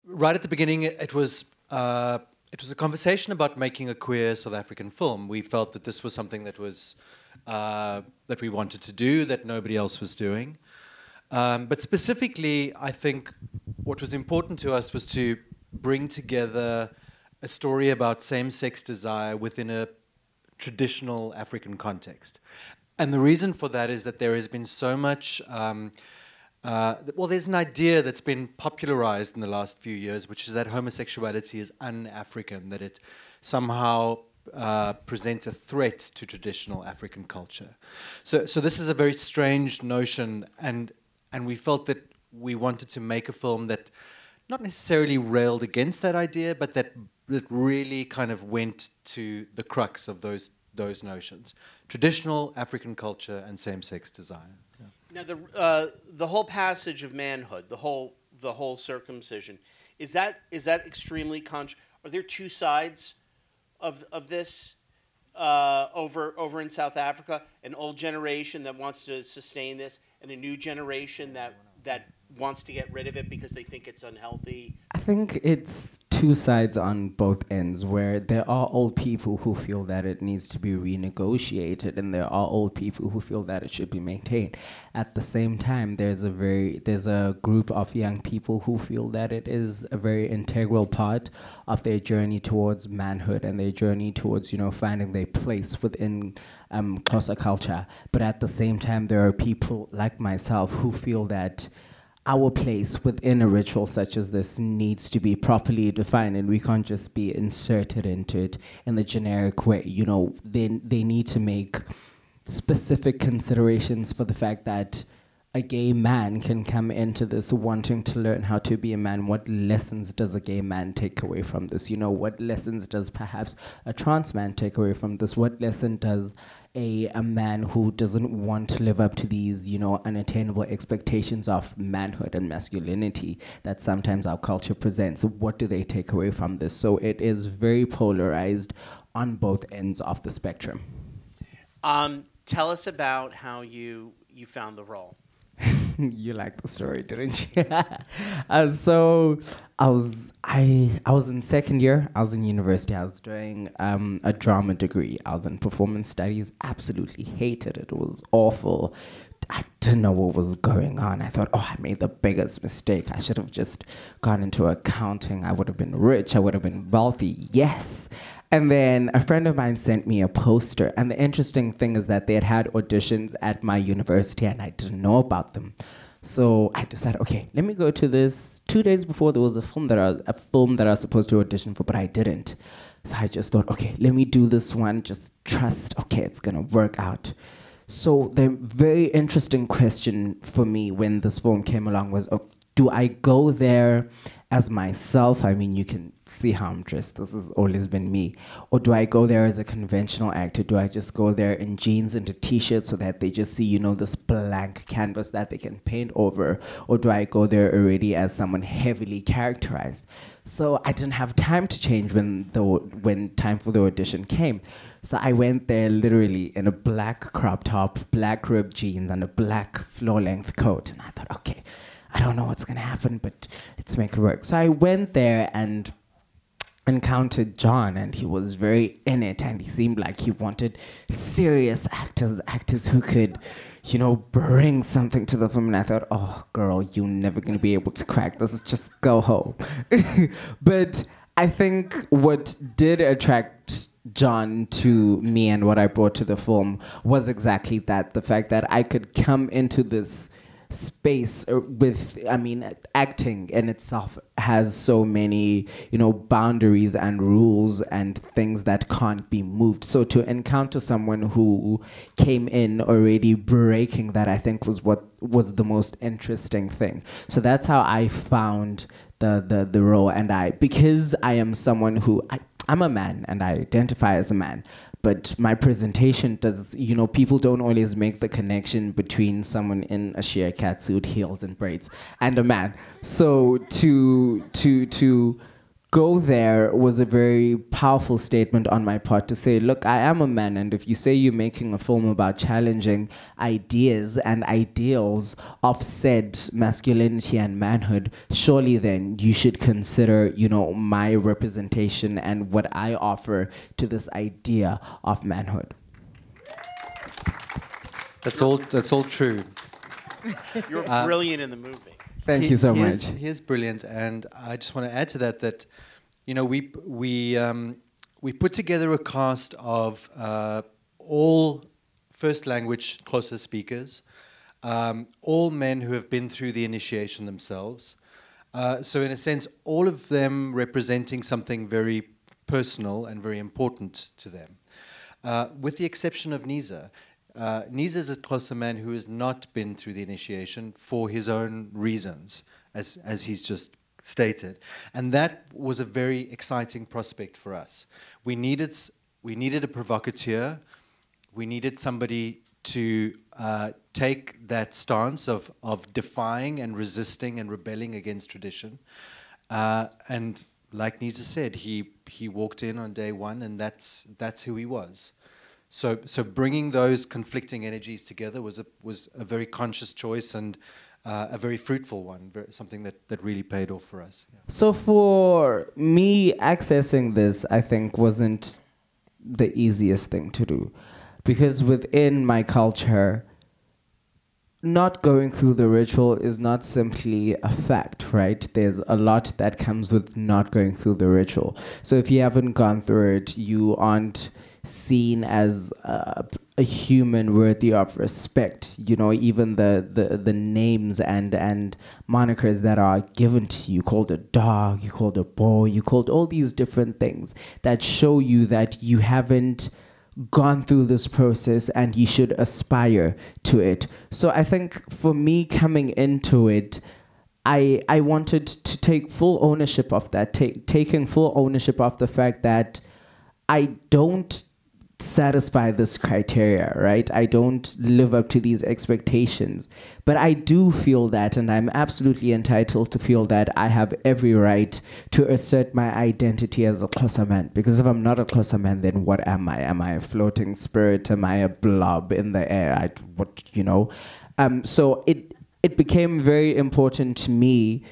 right at the beginning, it was a conversation about making a queer South African film. We felt that this was something that was that we wanted to do, that nobody else was doing. But specifically, I think what was important to us was to bring together a story about same-sex desire within a traditional African context. And the reason for that is that there has been so much, well, there's an idea that's been popularized in the last few years, which is that homosexuality is un-African, that it somehow presents a threat to traditional African culture. So this is a very strange notion, and we felt that we wanted to make a film that not necessarily railed against that idea, but that really kind of went to the crux of those notions: traditional African culture and same-sex desire. Yeah. Now, the whole passage of manhood, the whole circumcision, is that extremely Are there two sides of this over in South Africa? An old generation that wants to sustain this, and a new generation that wants to get rid of it because they think it's unhealthy? I think it's two sides on both ends, where there are old people who feel that it needs to be renegotiated, and there are old people who feel that it should be maintained. At the same time, there's a group of young people who feel that it is a very integral part of their journey towards manhood and their journey towards, finding their place within Xhosa culture. But at the same time, there are people like myself who feel that our place within a ritual such as this needs to be properly defined, and we can't just be inserted into it in the generic way. They need to make specific considerations for the fact that a gay man can come into this wanting to learn how to be a man. What lessons does a gay man take away from this? What lessons does perhaps a trans man take away from this? What lesson does a man who doesn't want to live up to these, unattainable expectations of manhood and masculinity that sometimes our culture presents? What do they take away from this? So it is very polarized on both ends of the spectrum. Tell us about how you found the role. You liked the story, didn't you? So I was in second year. I was in university. I was doing a drama degree. I was in performance studies. Absolutely hated it. It was awful. I didn't know what was going on. I thought, I made the biggest mistake. I should have just gone into accounting. I would have been rich. I would have been wealthy. Yes. And then a friend of mine sent me a poster. And the interesting thing is that they had auditions at my university, and I didn't know about them. So I decided, okay, let me go to this. 2 days before, there was a film that I was supposed to audition for, but I didn't. So I just thought, okay, let me do this one. Just trust, okay, it's going to work out. So the very interesting question for me when this film came along was, do I go there as myself? I mean, you can see how I'm dressed. This has always been me. Or do I go there as a conventional actor? Do I just go there in jeans and a t-shirt so that they just see, this blank canvas that they can paint over? Or do I go there already as someone heavily characterized? So I didn't have time to change when time for the audition came. So I went there literally in a black crop top, black ripped jeans, and a black floor-length coat. And I thought, okay, I don't know what's going to happen, but let's make it work. So I went there and encountered John, and he was very in it, and he seemed like he wanted serious actors who could, bring something to the film. And I thought, oh, girl, you're never going to be able to crack this. Just go home. But I think what did attract John to me and what I brought to the film was exactly that, the fact that I could come into this space with, acting in itself has so many, boundaries and rules and things that can't be moved. So to encounter someone who came in already breaking that, I think was what was the most interesting thing. So that's how I found the role. And because I am someone who, I'm a man and I identify as a man, but my presentation does, people don't always make the connection between someone in a sheer catsuit, heels and braids, and a man. So to go there was a very powerful statement on my part to say, look, I am a man, and if you say you're making a film about challenging ideas and ideals of said masculinity and manhood, surely then you should consider, you know, my representation and what I offer to this idea of manhood. That's all true. You're brilliant in the movie. Thank you so much. He is brilliant, and I just want to add to that, you know, we put together a cast of all first language Xhosa speakers, all men who have been through the initiation themselves. So in a sense, all of them representing something very personal and very important to them, with the exception of Niza. Niza is a Xhosa man who has not been through the initiation for his own reasons, as he's just stated. And that was a very exciting prospect for us. We needed a provocateur. We needed somebody to take that stance of defying and resisting and rebelling against tradition. And like Niza said, he walked in on day one, and that's who he was. So bringing those conflicting energies together was a very conscious choice and a very fruitful one, something that really paid off for us. Yeah. So for me, accessing this, I think, wasn't the easiest thing to do. Because within my culture, not going through the ritual is not simply a fact, right? There's a lot that comes with not going through the ritual. So if you haven't gone through it, you aren't seen as a human worthy of respect. You know, even the names and monikers that are given to you, called a dog, you called a boy, you called all these different things that show you that you haven't gone through this process and you should aspire to it. So I think for me coming into it, I wanted to take full ownership of that, taking full ownership of the fact that I don't satisfy this criteria, right? I don't live up to these expectations. But I do feel that, and I'm absolutely entitled to feel that I have every right to assert my identity as a Xhosa man. Because if I'm not a Xhosa man, then what am I? Am I a floating spirit? Am I a blob in the air? So it became very important to me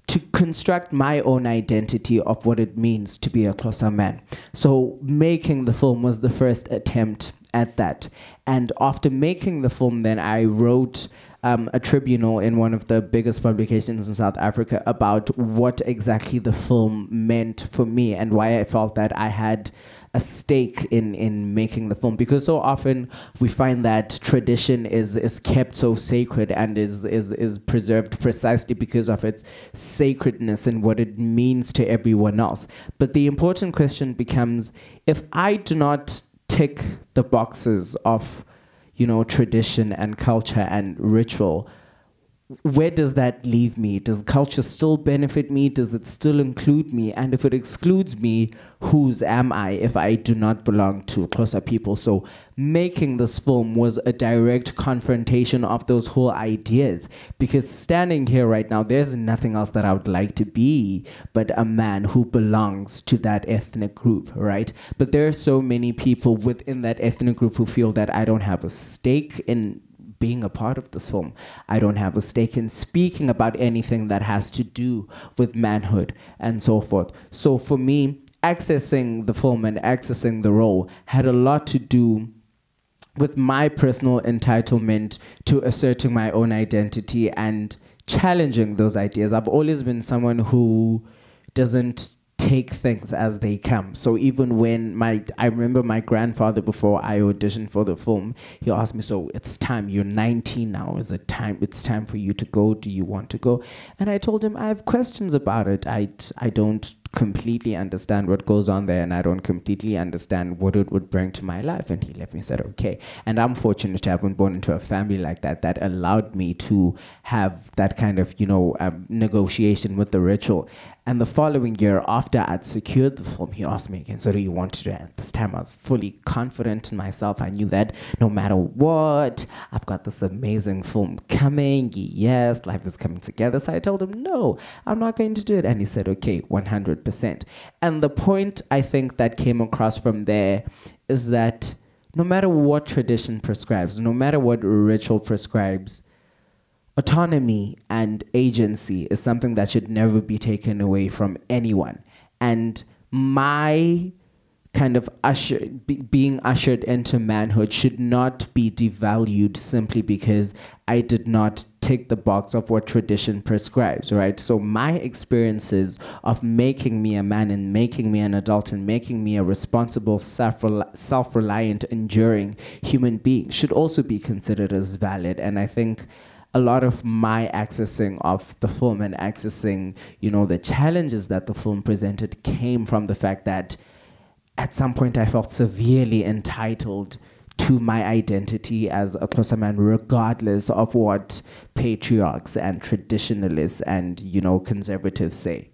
to construct my own identity of what it means to be a Xhosa man. So making the film was the first attempt at that. And after making the film, then I wrote a tribunal in one of the biggest publications in South Africa about what exactly the film meant for me and why I felt that I had a stake in making the film, because so often we find that tradition is kept so sacred and is preserved precisely because of its sacredness and what it means to everyone else. But the important question becomes, if I do not tick the boxes of, you know, tradition and culture and ritual, where does that leave me? Does culture still benefit me? Does it still include me? And if it excludes me, whose am I if I do not belong to Xhosa people? So making this film was a direct confrontation of those whole ideas. Because standing here right now, there's nothing else that I would like to be but a man who belongs to that ethnic group, right? But there are so many people within that ethnic group who feel that I don't have a stake in being a part of this film. I don't have a stake in speaking about anything that has to do with manhood and so forth. So for me, accessing the film and accessing the role had a lot to do with my personal entitlement to asserting my own identity and challenging those ideas. I've always been someone who doesn't take things as they come. So even when I remember my grandfather, before I auditioned for the film, he asked me, so it's time, you're 19 now, is it time, it's time for you to go, do you want to go? And I told him, I have questions about it. I don't completely understand what goes on there, and I don't completely understand what it would bring to my life. And he left me and said, okay. And I'm fortunate to have been born into a family like that allowed me to have that kind of, negotiation with the ritual. And the following year, after I'd secured the film, he asked me again, so do you want to do it? This time I was fully confident in myself. I knew that no matter what, I've got this amazing film coming. Yes, life is coming together. So I told him, no, I'm not going to do it. And he said, okay, 100%. 100%. And the point I think that came across from there is that no matter what tradition prescribes, no matter what ritual prescribes, autonomy and agency is something that should never be taken away from anyone. And my kind of being ushered into manhood should not be devalued simply because I did not tick the box of what tradition prescribes, right? So my experiences of making me a man and making me an adult and making me a responsible, self-reliant, enduring human being should also be considered as valid. And I think a lot of my accessing of the film and accessing, the challenges that the film presented came from the fact that at some point I felt severely entitled to my identity as a Xhosa man, regardless of what patriarchs and traditionalists and, conservatives say.